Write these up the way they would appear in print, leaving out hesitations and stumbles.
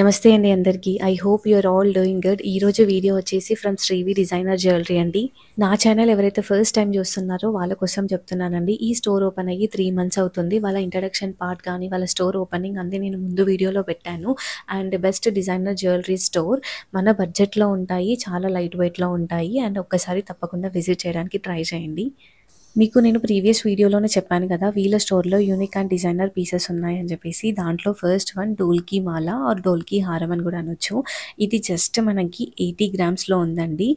నమస్తే అండి అందరికీ. I hope you are all doing good. ఈరోజు వీడియో వచ్చేసి ఫ్రమ్ శ్రీవి డిజైనర్ జ్యువెలరీ అండి. నా ఛానల్ ఎవరైతే ఫస్ట్ టైం చూస్తున్నారో వాళ్ళ కోసం చెప్తున్నానండి. ఈ స్టోర్ ఓపెన్ అయ్యి 3 మంత్స్ అవుతుంది. వాళ్ళ ఇంట్రడక్షన్ పార్ట్ కానీ వాళ్ళ స్టోర్ ఓపెనింగ్ అన్నీ నేను ముందు వీడియోలో పెట్టాను. And best designer jewellery store మన బడ్జెట్లో ఉంటాయి, చాలా లైట్ వెయిట్లో ఉంటాయి. అండ్ ఒక్కసారి తప్పకుండా విజిట్ చేయడానికి ట్రై చేయండి. మీకు నేను ప్రీవియస్ వీడియోలోనే చెప్పాను కదా, వీళ్ళ స్టోర్లో యూనిక్ అండ్ డిజైనర్ పీసెస్ ఉన్నాయని చెప్పేసి. దాంట్లో first one dholki Mala are dholki హారం అని కూడా అనొచ్చు. ఇది జస్ట్ మనకి 80 గ్రామ్స్లో ఉందండి.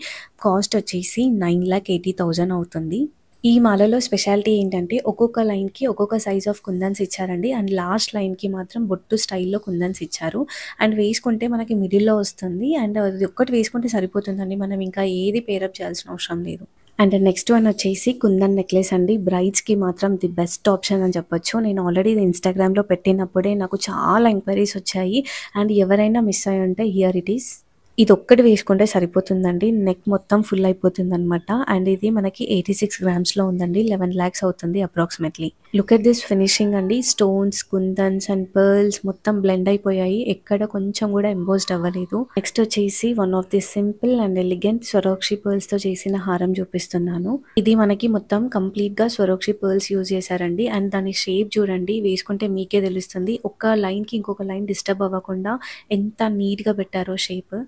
కాస్ట్ వచ్చేసి 9,80,000 అవుతుంది. ఈ మాలలో స్పెషాలిటీ ఏంటంటే ఒక్కొక్క లైన్కి ఒక్కొక్క సైజ్ ఆఫ్ కుందన్స్ ఇచ్చారండి. అండ్ లాస్ట్ లైన్కి మాత్రం బొట్టు స్టైల్లో కుందన్స్ ఇచ్చారు. అండ్ వేసుకుంటే మనకి మిడిల్లో వస్తుంది. అండ్ అది ఒక్కటి వేసుకుంటే సరిపోతుందండి, మనం ఇంకా ఏది పేరప్ చేయాల్సిన అవసరం లేదు. అండ్ నెక్స్ట్ వన్ వచ్చేసి కుందన్ నెక్లెస్ అండి. బ్రైడ్స్కి మాత్రం ది బెస్ట్ ఆప్షన్ అని చెప్పొచ్చు. నేను ఆల్రెడీ ఇది ఇన్స్టాగ్రామ్లో పెట్టినప్పుడే నాకు చాలా ఎంక్వైరీస్ వచ్చాయి. అండ్ ఎవరైనా మిస్ అయ్యి ఉంటే హియర్ ఇట్ ఈస్. ఇది ఒక్కటి వేసుకుంటే సరిపోతుందండి, నెక్ మొత్తం ఫుల్ అయిపోతుంది అనమాట. అండ్ ఇది మనకి 86 గ్రామ్స్లో ఉందండి. 11 lakhs అవుతుంది approximately. Look at this finishing అండి. స్టోన్స్, కుందన్స్ అండ్ పర్ల్స్ మొత్తం బ్లెండ్ అయిపోయాయి. ఎక్కడ కొంచెం కూడా ఎంబోస్డ్ అవ్వలేదు. నెక్స్ట్ వచ్చేసి one of the simple and elegant స్వరోక్షి pearls తో చేసిన హారం చూపిస్తున్నాను. ఇది మనకి మొత్తం కంప్లీట్ గా స్వరోక్షి పర్ల్స్ యూజ్ చేశారండి. అండ్ దాని షేప్ చూడండి, వేసుకుంటే మీకే తెలుస్తుంది. ఒక్క లైన్ కి ఇంకొక లైన్ డిస్టర్బ్ అవ్వకుండా ఎంత నీట్ గా పెట్టారో షేప్.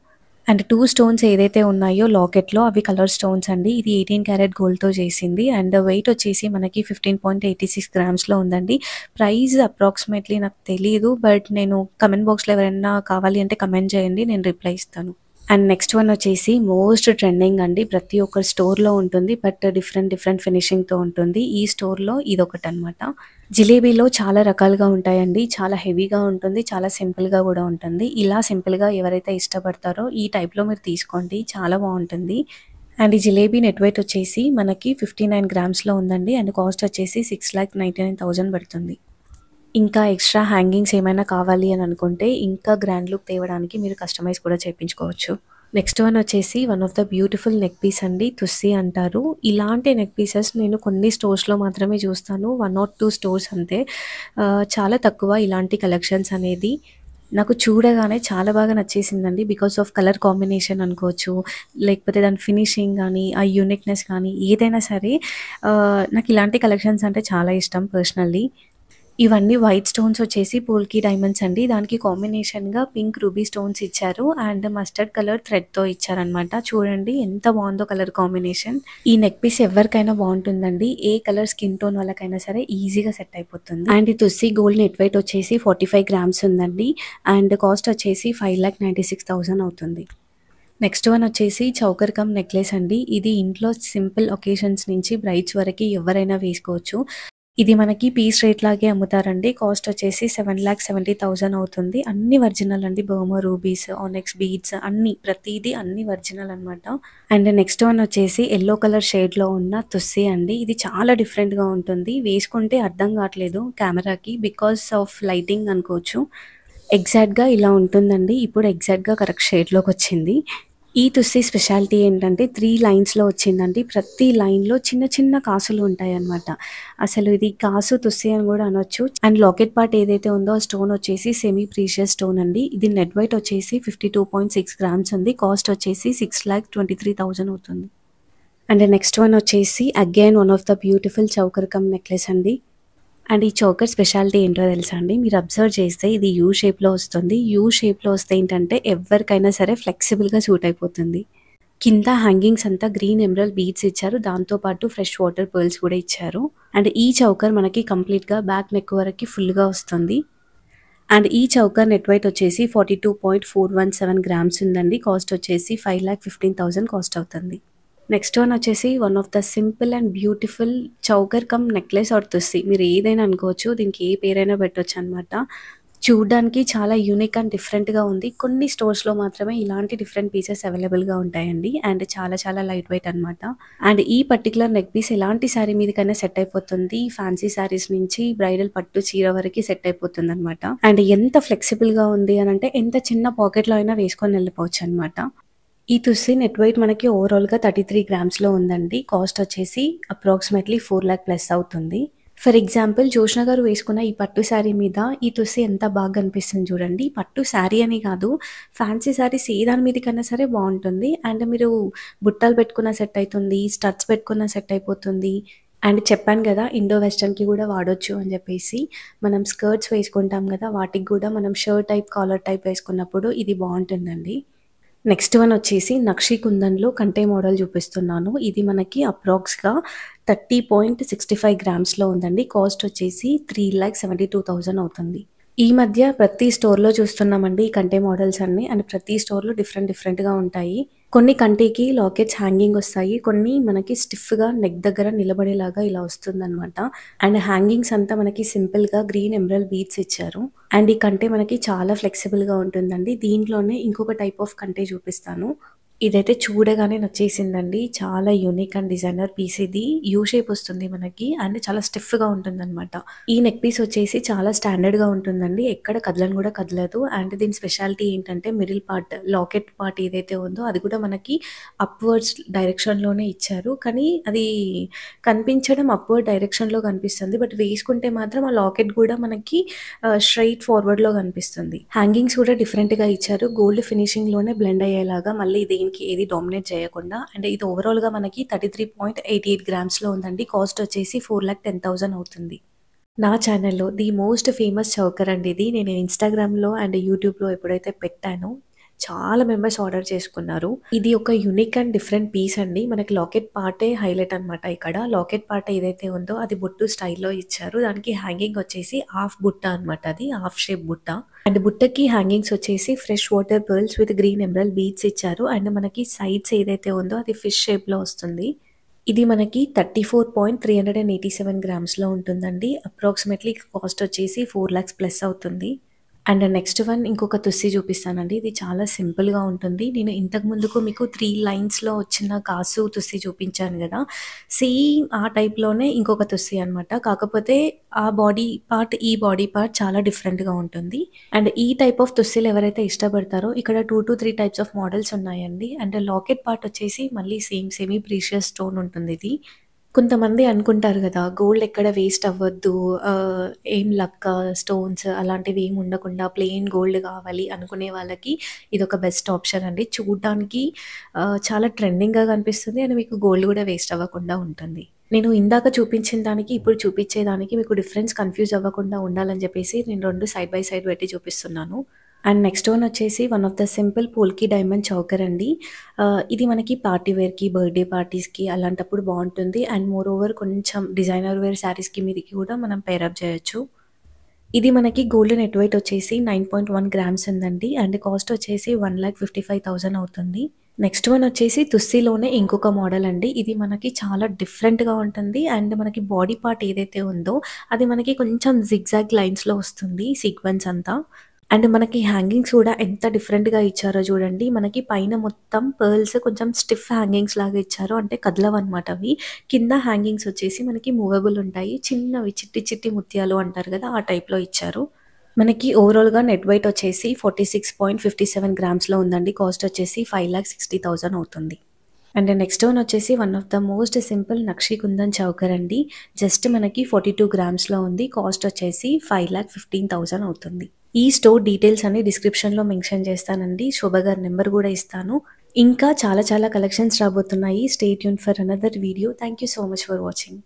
అండ్ 2 స్టోన్స్ ఏదైతే ఉన్నాయో లాకెట్లో అవి కలర్ స్టోన్స్ అండి. ఇది 18 క్యారెట్ గోల్డ్తో చేసింది. అండ్ వెయిట్ వచ్చేసి మనకి 15.86 గ్రామ్స్లో ఉందండి. ప్రైస్ అప్రాక్సిమేట్లీ నాకు తెలియదు, బట్ నేను కమెంట్ బాక్స్లో ఎవరైనా కావాలి అంటే కమెంట్ చేయండి, నేను రిప్లై ఇస్తాను. అండ్ నెక్స్ట్ వన్ వచ్చేసి మోస్ట్ ట్రెండింగ్ అండి. ప్రతి ఒక్క స్టోర్లో ఉంటుంది, బట్ డిఫరెంట్ ఫినిషింగ్తో ఉంటుంది. ఈ స్టోర్లో ఇదొకటి అనమాట. జిలేబీలో చాలా రకాలుగా ఉంటాయండి. చాలా హెవీగా ఉంటుంది, చాలా సింపుల్గా కూడా ఉంటుంది. ఇలా సింపుల్గా ఎవరైతే ఇష్టపడతారో ఈ టైప్లో మీరు తీసుకోండి, చాలా బాగుంటుంది. అండ్ ఈ జిలేబీ నెట్ వెయిట్ వచ్చేసి మనకి 59 గ్రామ్స్లో ఉందండి. అండ్ కాస్ట్ వచ్చేసి 6,99,000 పడుతుంది. ఇంకా ఎక్స్ట్రా హ్యాంగింగ్స్ ఏమైనా కావాలి అని అనుకుంటే ఇంకా గ్రాండ్ లుక్ తేవడానికి మీరు కస్టమైజ్ కూడా చేయించుకోవచ్చు. నెక్స్ట్ వన్ వచ్చేసి one of the beautiful neck piece అండి. తుస్సి అంటారు. ఇలాంటి నెక్ పీసెస్ నేను కొన్ని స్టోర్స్లో మాత్రమే చూస్తాను, 1 or 2 స్టోర్స్ అంతే. చాలా తక్కువ ఇలాంటి కలెక్షన్స్ అనేది. నాకు చూడగానే చాలా బాగా నచ్చేసిందండి, బికాస్ ఆఫ్ కలర్ కాంబినేషన్ అనుకోవచ్చు, లేకపోతే దాని ఫినిషింగ్ కానీ ఆ యూనిక్నెస్ కానీ ఏదైనా సరే. నాకు ఇలాంటి కలెక్షన్స్ అంటే చాలా ఇష్టం పర్సనల్లీ. ఇవన్నీ వైట్ స్టోన్స్ వచ్చేసి పోల్కీ డైమండ్స్ అండి. దానికి కాంబినేషన్గా పింక్ రూబీ స్టోన్స్ ఇచ్చారు అండ్ మస్టర్డ్ కలర్ థ్రెడ్తో ఇచ్చారనమాట. చూడండి ఎంత బాగుందో కలర్ కాంబినేషన్. ఈ నెక్ పీస్ ఎవరికైనా బాగుంటుందండి, ఏ కలర్ స్కిన్ టోన్ వాళ్ళకైనా సరే ఈజీగా సెట్ అయిపోతుంది. అండ్ ఈ తుస్సి గోల్డ్ నెట్ వెయిట్ వచ్చేసి 45 గ్రామ్స్ ఉందండి. అండ్ కాస్ట్ వచ్చేసి 5,96,000 అవుతుంది. నెక్స్ట్ వన్ వచ్చేసి చౌకర్ కమ్ నెక్లెస్ అండి. ఇది ఇంట్లో సింపుల్ ఒకేషన్స్ నుంచి బ్రైడ్స్ వరకు ఎవరైనా వేసుకోవచ్చు. ఇది మనకి పీస్ రేట్ లాగే అమ్ముతారండి. కాస్ట్ వచ్చేసి 7,70,000 అవుతుంది. అన్ని ఒరిజినల్ అండి, బర్మా రూబీస్, ఆనెక్స్ బీడ్స్ అన్ని, ప్రతిదీ అన్ని ఒరిజినల్ అనమాట. అండ్ నెక్స్ట్ వన్ వచ్చేసి ఎల్లో కలర్ షేడ్లో ఉన్న తుస్సి అండి. ఇది చాలా డిఫరెంట్గా ఉంటుంది, వేసుకుంటే అర్థం కావట్లేదు కెమెరాకి బికాస్ ఆఫ్ లైటింగ్ అనుకోవచ్చు. ఎగ్జాక్ట్గా ఇలా ఉంటుందండి. ఇప్పుడు ఎగ్జాక్ట్గా కరెక్ట్ షేడ్లోకి వచ్చింది. ఈ తుస్సి స్పెషాలిటీ ఏంటంటే 3 లైన్స్లో వచ్చిందండి. ప్రతి లైన్లో చిన్న చిన్న కాసులు ఉంటాయి అన్నమాట. అసలు ఇది కాసు తుస్సి అని కూడా అనొచ్చు. అండ్ లాకెట్ పార్ట్ ఏదైతే ఉందో ఆ స్టోన్ వచ్చేసి సెమీ ప్రీషియస్ స్టోన్ అండి. ఇది నెట్ వెయిట్ వచ్చేసి 52.6 గ్రామ్స్ ఉంది. కాస్ట్ వచ్చేసి 6,23,000 అవుతుంది. అండ్ నెక్స్ట్ వన్ వచ్చేసి again one of the beautiful choker cum necklace అండి. అండ్ ఈ చౌకర్ స్పెషాలిటీ ఏంటో తెలుసా అండి, మీరు అబ్జర్వ్ చేస్తే ఇది యూ షేప్లో వస్తుంది. యూ షేప్లో వస్తే ఏంటంటే ఎవరికైనా సరే ఫ్లెక్సిబుల్గా సూట్ అయిపోతుంది. కింద హ్యాంగింగ్స్ అంతా గ్రీన్ ఎమరల్డ్ బీడ్స్ ఇచ్చారు, దాంతోపాటు ఫ్రెష్ వాటర్ పర్ల్స్ కూడా ఇచ్చారు. అండ్ ఈ చౌకర్ మనకి కంప్లీట్గా బ్యాక్ నెక్ వరకు ఫుల్గా వస్తుంది. అండ్ ఈ చౌకర్ నెట్ వెయిట్ వచ్చేసి 42.417 గ్రామ్స్ ఉందండి. కాస్ట్ వచ్చేసి 5,15,000 కాస్ట్ అవుతుంది. నెక్స్ట్ వన్ వచ్చేసి one of the simple and beautiful choker cum necklace or తుస్సి, మీరు ఏదైనా అనుకోవచ్చు, దీనికి ఏ పేరైనా పెట్టవచ్చు అనమాట. చూడ్డానికి చాలా యూనిక్ అండ్ డిఫరెంట్గా ఉంది. కొన్ని స్టోర్స్లో మాత్రమే ఇలాంటి డిఫరెంట్ పీసెస్ అవైలబుల్గా ఉంటాయండి. అండ్ చాలా చాలా లైట్ వెయిట్ అనమాట. అండ్ ఈ పర్టికులర్ నెక్ పీస్ ఎలాంటి శారీ మీదకైనా సెట్ అయిపోతుంది. ఫ్యాన్సీ శారీస్ నుంచి బ్రైడల్ పట్టు చీర వరకు సెట్ అయిపోతుంది అనమాట. అండ్ ఎంత ఫ్లెక్సిబుల్గా ఉంది అని అంటే ఎంత చిన్న పాకెట్లో అయినా వేసుకొని వెళ్ళిపోవచ్చు అనమాట. ఈ తుస్సి నెట్ వెయిట్ మనకి ఓవరాల్గా 33 గ్రామ్స్లో ఉందండి. కాస్ట్ వచ్చేసి అప్రాక్సిమేట్లీ 4 lakh ప్లస్ అవుతుంది. ఫర్ ఎగ్జాంపుల్ జోష్న గారు వేసుకున్న ఈ పట్టు శారీ మీద ఈ తుస్సి ఎంత బాగా కనిపిస్తుంది చూడండి. పట్టు శారీ అని కాదు, ఫ్యాన్సీ శారీస్ ఏ దాని మీదకన్నా సరే బాగుంటుంది. అండ్ మీరు బుట్టలు పెట్టుకున్న సెట్ అవుతుంది, స్టడ్స్ పెట్టుకున్న సెట్ అయిపోతుంది. అండ్ చెప్పాను కదా, ఇండో వెస్టర్న్కి కూడా వాడొచ్చు అని చెప్పేసి. మనం స్కర్ట్స్ వేసుకుంటాం కదా, వాటికి కూడా మనం షర్ట్ టైప్ కాలర్ టైప్ వేసుకున్నప్పుడు ఇది బాగుంటుందండి. నెక్స్ట్ వన్ వచ్చేసి నక్షి కుందన్లో కంటే మోడల్ చూపిస్తున్నాను. ఇది మనకి అప్రాక్స్గా 30.65 గ్రామ్స్లో ఉందండి. కాస్ట్ వచ్చేసి 3,72,000 అవుతుంది. ఈ మధ్య ప్రతి స్టోర్లో చూస్తున్నామండి ఈ కంటే మోడల్స్ అన్ని. అండ్ ప్రతి స్టోర్లో డిఫరెంట్గా ఉంటాయి. కొన్ని కంటికి లాకెట్స్ హ్యాంగింగ్ వస్తాయి, కొన్ని మనకి స్టిఫ్గా నెక్ దగ్గర నిలబడేలాగా ఇలా వస్తుందన్నమాట. అండ్ హ్యాంగింగ్స్ అంతా మనకి సింపుల్గా గ్రీన్ ఎమరల్డ్ బీడ్స్ ఇచ్చారు. అండ్ ఈ కంటే మనకి చాలా ఫ్లెక్సిబుల్గా ఉంటుందండి. దీంట్లోనే ఇంకొక టైప్ ఆఫ్ కంటే చూపిస్తాను. ఇదైతే చూడగానే నచ్చేసిందండి. చాలా యూనిక్ అండ్ డిజైనర్ పీస్ ఇది. యూ షేప్ వస్తుంది మనకి అండ్ చాలా స్టిఫ్గా ఉంటుందన్నమాట. ఈ నెక్ పీస్ వచ్చేసి చాలా స్టాండర్డ్గా ఉంటుందండి, ఎక్కడ కదలని కూడా కదలదు. అండ్ దీని స్పెషాలిటీ ఏంటంటే మిడిల్ పార్ట్, లాకెట్ పార్ట్ ఏదైతే ఉందో అది కూడా మనకి అప్వర్డ్స్ డైరెక్షన్లోనే ఇచ్చారు. కానీ అది కనిపించడం అప్వర్డ్ డైరెక్షన్లో కనిపిస్తుంది, బట్ వేసుకుంటే మాత్రం ఆ లాకెట్ కూడా మనకి స్ట్రైట్ ఫార్వర్డ్లో కనిపిస్తుంది. హ్యాంగింగ్స్ కూడా డిఫరెంట్గా ఇచ్చారు, గోల్డ్ ఫినిషింగ్లోనే బ్లెండ్ అయ్యేలాగా, మళ్ళీ దేనికి ఏది డామినేట్ చేయకుండా. అండ్ ఇది ఓవరాల్గా మనకి 33.88 గ్రామ్స్లో ఉందండి. కాస్ట్ వచ్చేసి 4,10,000 అవుతుంది. నా ఛానల్లో ది మోస్ట్ ఫేమస్ చౌకర్ అండి ఇది. నేను ఇన్స్టాగ్రామ్లో అండ్ యూట్యూబ్లో ఎప్పుడైతే పెట్టానో చాలా మెంబర్స్ ఆర్డర్ చేసుకున్నారు. ఇది ఒక యూనిక్ అండ్ డిఫరెంట్ పీస్ అండి. మనకి లాకెట్ పార్టే హైలైట్ అనమాట. ఇక్కడ లాకెట్ పార్ట్ ఏదైతే ఉందో అది బొట్టు స్టైల్లో ఇచ్చారు. దానికి హ్యాంగింగ్ వచ్చేసి హాఫ్ బుట్ట అనమాట, అది హాఫ్ షేప్ బుట్ట. అండ్ బుట్టకి హ్యాంగింగ్స్ వచ్చేసి fresh water pearls with green emerald beads ఇచ్చారు. అండ్ మనకి సైడ్స్ ఏదైతే ఉందో అది ఫిష్ షేప్లో వస్తుంది. ఇది మనకి 34.387 గ్రామ్స్లో ఉంటుందండి. అప్రాక్సిమేట్లీ కాస్ట్ వచ్చేసి 4 lakhs ప్లస్ అవుతుంది. అండ్ నెక్స్ట్ వన్ ఇంకొక తుస్సి చూపిస్తానండి. ఇది చాలా సింపుల్గా ఉంటుంది. నేను ఇంతకు ముందుకు మీకు 3 లైన్స్లో వచ్చిన కాసు తుస్సి చూపించాను కదా, సేమ్ ఆ టైప్లోనే ఇంకొక తుస్సి అనమాట. కాకపోతే ఆ బాడీ పార్ట్, ఈ బాడీ పార్ట్ చాలా డిఫరెంట్గా ఉంటుంది. అండ్ ఈ టైప్ ఆఫ్ తుస్సిలు ఎవరైతే ఇష్టపడతారో ఇక్కడ 2 to 3 టైప్స్ ఆఫ్ మోడల్స్ ఉన్నాయండి. అండ్ లాకెట్ పార్ట్ వచ్చేసి మళ్ళీ సేమ్ సెమీ ప్రీషియస్ స్టోన్ ఉంటుంది ఇది. కొంతమంది అనుకుంటారు కదా, గోల్డ్ ఎక్కడ వేస్ట్ అవ్వద్దు, ఏం లక్క స్టోన్స్ అలాంటివి ఏమి ఉండకుండా ప్లెయిన్ గోల్డ్ కావాలి అనుకునే వాళ్ళకి ఇదొక బెస్ట్ ఆప్షన్ అండి. చూడడానికి చాలా ట్రెండింగ్గా కనిపిస్తుంది అండ్ మీకు గోల్డ్ కూడా వేస్ట్ అవ్వకుండా ఉంటుంది. నేను ఇందాక చూపించిన దానికి ఇప్పుడు చూపించేదానికి మీకు డిఫరెన్స్ కన్ఫ్యూజ్ అవ్వకుండా ఉండాలని చెప్పేసి నేను 2 సైడ్ బై సైడ్ పెట్టి చూపిస్తున్నాను. అండ్ నెక్స్ట్ వన్ వచ్చేసి one of the simple polki diamond choker అండి. ఇది మనకి పార్టీ వేర్కి, బర్త్డే పార్టీస్కి అలాంటప్పుడు బాగుంటుంది. అండ్ మోర్ ఓవర్ కొంచెం డిజైనర్ వేర్ శారీస్కి మీదకి కూడా మనం పేరప్ చేయొచ్చు. ఇది మనకి గోల్డ్ నెట్ వెయిట్ వచ్చేసి 9.1 గ్రామ్స్ ఉందండి. అండ్ కాస్ట్ వచ్చేసి 1,55,000 అవుతుంది. నెక్స్ట్ వన్ వచ్చేసి తుస్సిలోనే ఇంకొక మోడల్ అండి. ఇది మనకి చాలా డిఫరెంట్గా ఉంటుంది. అండ్ మనకి బాడీ పార్ట్ ఏదైతే ఉందో అది మనకి కొంచెం జిగ్జాగ్ లైన్స్లో వస్తుంది, సీక్వెన్స్ అంతా. అండ్ మనకి హ్యాంగింగ్స్ కూడా ఎంత డిఫరెంట్గా ఇచ్చారో చూడండి. మనకి పైన మొత్తం పర్ల్స్ కొంచెం స్టిఫ్ హ్యాంగింగ్స్ లాగా ఇచ్చారు, అంటే కదలవన్నమాట అవి. కింద హ్యాంగింగ్స్ వచ్చేసి మనకి మూవబుల్ ఉంటాయి, చిన్నవి చిట్టి చిట్టి ముత్యాలు అంటారు కదా, ఆ టైప్లో ఇచ్చారు. మనకి ఓవరాల్గా నెట్ వెయిట్ వచ్చేసి 46.57 గ్రామ్స్లో ఉందండి. కాస్ట్ వచ్చేసి 5,60,000 అవుతుంది. అండ్ నెక్స్ట్ వన్ వచ్చేసి one of the most simple nakshi kundan choker అండి. జస్ట్ మనకి 42 గ్రామ్స్లో ఉంది. కాస్ట్ వచ్చేసి 5,15,000 అవుతుంది. ఈ స్టోర్ డీటెయిల్స్ అన్ని డిస్క్రిప్షన్లో మెన్షన్ చేస్తానండి. శోభ గారి నెంబర్ కూడా ఇస్తాను. ఇంకా చాలా కలెక్షన్స్ రాబోతున్నాయి. Stay tune for another video. Thank you so much for watching.